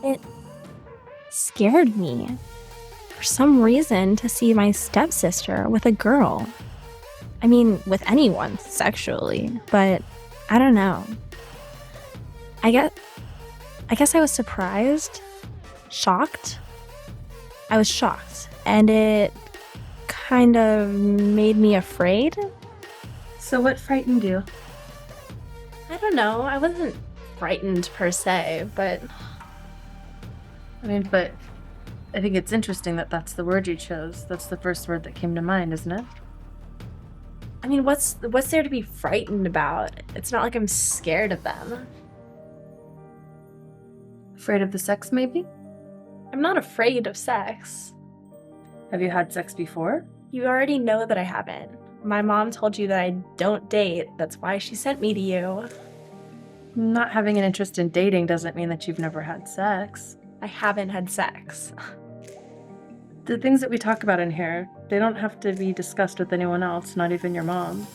It scared me, for some reason, to see my stepsister with a girl. I mean, with anyone sexually, but I don't know. I guess I was surprised, shocked. I was shocked, and it kind of made me afraid. So what frightened you? I don't know. I wasn't frightened per se, but But I think it's interesting that that's the word you chose. That's the first word that came to mind, isn't it? I mean, what's there to be frightened about? It's not like I'm scared of them. Afraid of the sex, maybe? I'm not afraid of sex. Have you had sex before? You already know that I haven't. My mom told you that I don't date. That's why she sent me to you. Not having an interest in dating doesn't mean that you've never had sex. I haven't had sex. The things that we talk about in here, they don't have to be discussed with anyone else, not even your mom.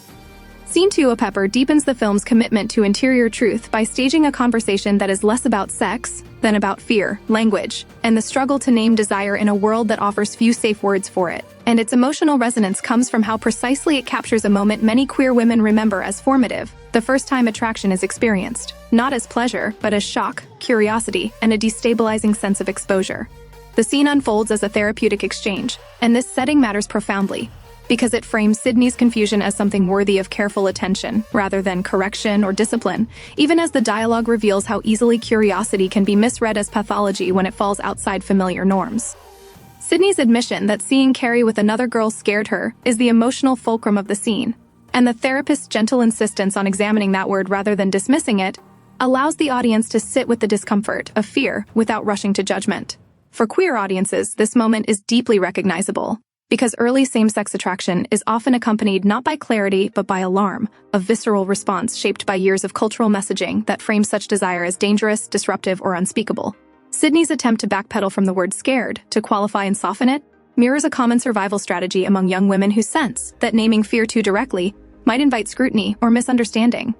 Scene 2, A Pepper, deepens the film's commitment to interior truth by staging a conversation that is less about sex than about fear, language, and the struggle to name desire in a world that offers few safe words for it. And its emotional resonance comes from how precisely it captures a moment many queer women remember as formative, the first time attraction is experienced, not as pleasure, but as shock, curiosity, and a destabilizing sense of exposure. The scene unfolds as a therapeutic exchange, and this setting matters profoundly, because it frames Sydney's confusion as something worthy of careful attention, rather than correction or discipline, even as the dialogue reveals how easily curiosity can be misread as pathology when it falls outside familiar norms. Sydney's admission that seeing Carrie with another girl scared her is the emotional fulcrum of the scene, and the therapist's gentle insistence on examining that word rather than dismissing it allows the audience to sit with the discomfort of fear without rushing to judgment. For queer audiences, this moment is deeply recognizable, because early same-sex attraction is often accompanied not by clarity but by alarm, a visceral response shaped by years of cultural messaging that frames such desire as dangerous, disruptive, or unspeakable. Sydney's attempt to backpedal from the word scared to qualify and soften it mirrors a common survival strategy among young women who sense that naming fear too directly might invite scrutiny or misunderstanding.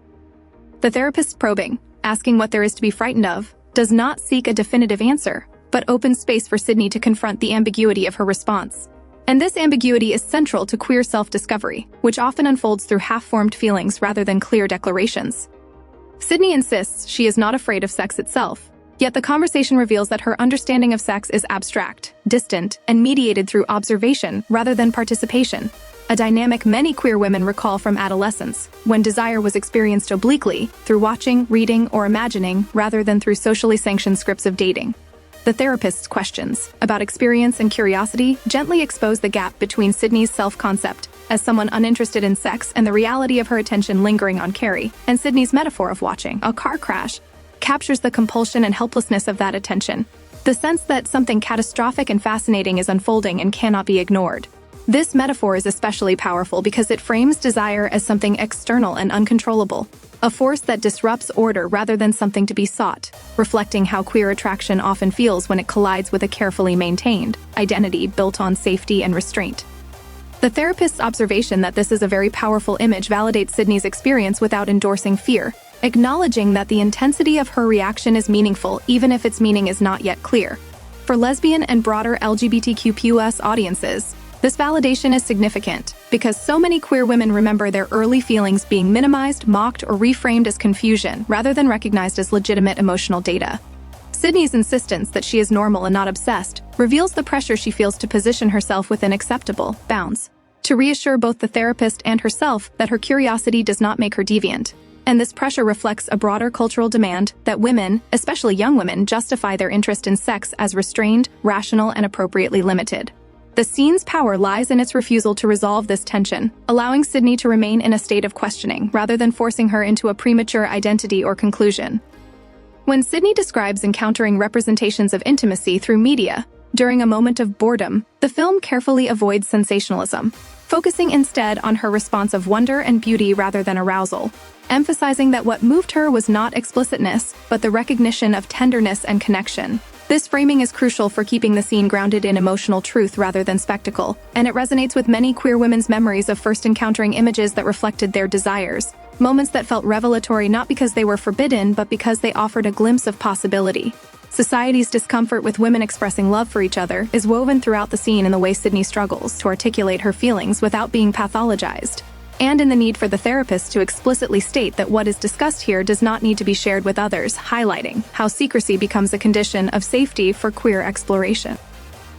The therapist's probing, asking what there is to be frightened of, does not seek a definitive answer, but opens space for Sydney to confront the ambiguity of her response. And this ambiguity is central to queer self-discovery, which often unfolds through half-formed feelings rather than clear declarations. Sydney insists she is not afraid of sex itself, yet the conversation reveals that her understanding of sex is abstract, distant, and mediated through observation rather than participation, a dynamic many queer women recall from adolescence, when desire was experienced obliquely, through watching, reading, or imagining, rather than through socially sanctioned scripts of dating. The therapist's questions about experience and curiosity gently expose the gap between Sydney's self-concept as someone uninterested in sex and the reality of her attention lingering on Carrie, and Sydney's metaphor of watching a car crash captures the compulsion and helplessness of that attention, the sense that something catastrophic and fascinating is unfolding and cannot be ignored. This metaphor is especially powerful because it frames desire as something external and uncontrollable, a force that disrupts order rather than something to be sought, reflecting how queer attraction often feels when it collides with a carefully maintained identity built on safety and restraint. The therapist's observation that this is a very powerful image validates Sydney's experience without endorsing fear, acknowledging that the intensity of her reaction is meaningful even if its meaning is not yet clear. For lesbian and broader LGBTQ+ audiences, this validation is significant because so many queer women remember their early feelings being minimized, mocked, or reframed as confusion rather than recognized as legitimate emotional data. Sydney's insistence that she is normal and not obsessed reveals the pressure she feels to position herself within acceptable bounds, to reassure both the therapist and herself that her curiosity does not make her deviant. And this pressure reflects a broader cultural demand that women, especially young women, justify their interest in sex as restrained, rational, and appropriately limited. The scene's power lies in its refusal to resolve this tension, allowing Sydney to remain in a state of questioning rather than forcing her into a premature identity or conclusion. When Sydney describes encountering representations of intimacy through media during a moment of boredom, the film carefully avoids sensationalism, focusing instead on her response of wonder and beauty rather than arousal, emphasizing that what moved her was not explicitness, but the recognition of tenderness and connection. This framing is crucial for keeping the scene grounded in emotional truth rather than spectacle, and it resonates with many queer women's memories of first encountering images that reflected their desires, moments that felt revelatory not because they were forbidden but because they offered a glimpse of possibility. Society's discomfort with women expressing love for each other is woven throughout the scene in the way Sydney struggles to articulate her feelings without being pathologized, and in the need for the therapist to explicitly state that what is discussed here does not need to be shared with others, highlighting how secrecy becomes a condition of safety for queer exploration.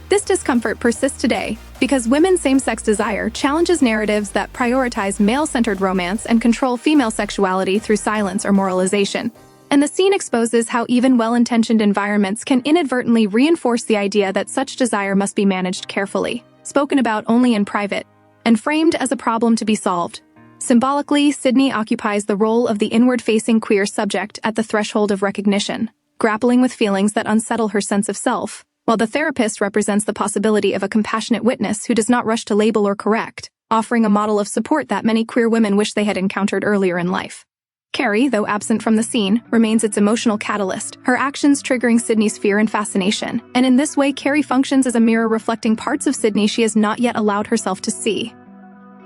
This discomfort persists today because women's same-sex desire challenges narratives that prioritize male-centered romance and control female sexuality through silence or moralization. And the scene exposes how even well-intentioned environments can inadvertently reinforce the idea that such desire must be managed carefully, spoken about only in private, and framed as a problem to be solved. Symbolically, Sydney occupies the role of the inward-facing queer subject at the threshold of recognition, grappling with feelings that unsettle her sense of self, while the therapist represents the possibility of a compassionate witness who does not rush to label or correct, offering a model of support that many queer women wish they had encountered earlier in life. Carrie, though absent from the scene, remains its emotional catalyst, her actions triggering Sydney's fear and fascination, and in this way Carrie functions as a mirror reflecting parts of Sydney she has not yet allowed herself to see.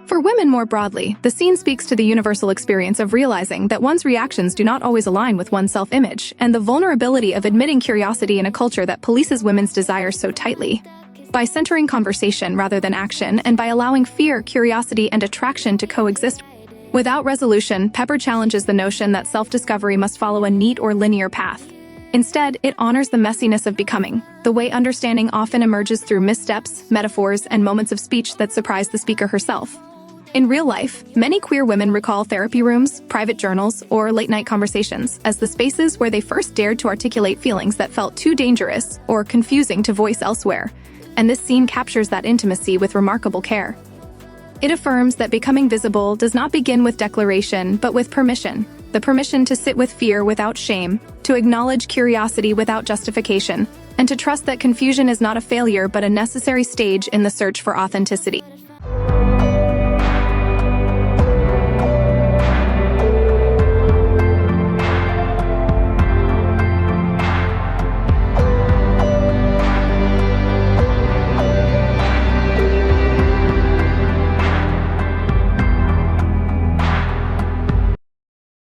For women more broadly, the scene speaks to the universal experience of realizing that one's reactions do not always align with one's self-image, and the vulnerability of admitting curiosity in a culture that polices women's desires so tightly. By centering conversation rather than action, and by allowing fear, curiosity, and attraction to coexist without resolution, Pepper challenges the notion that self-discovery must follow a neat or linear path. Instead, it honors the messiness of becoming, the way understanding often emerges through missteps, metaphors, and moments of speech that surprise the speaker herself. In real life, many queer women recall therapy rooms, private journals, or late-night conversations as the spaces where they first dared to articulate feelings that felt too dangerous or confusing to voice elsewhere, and this scene captures that intimacy with remarkable care. It affirms that becoming visible does not begin with declaration, but with permission. The permission to sit with fear without shame, to acknowledge curiosity without justification, and to trust that confusion is not a failure but a necessary stage in the search for authenticity.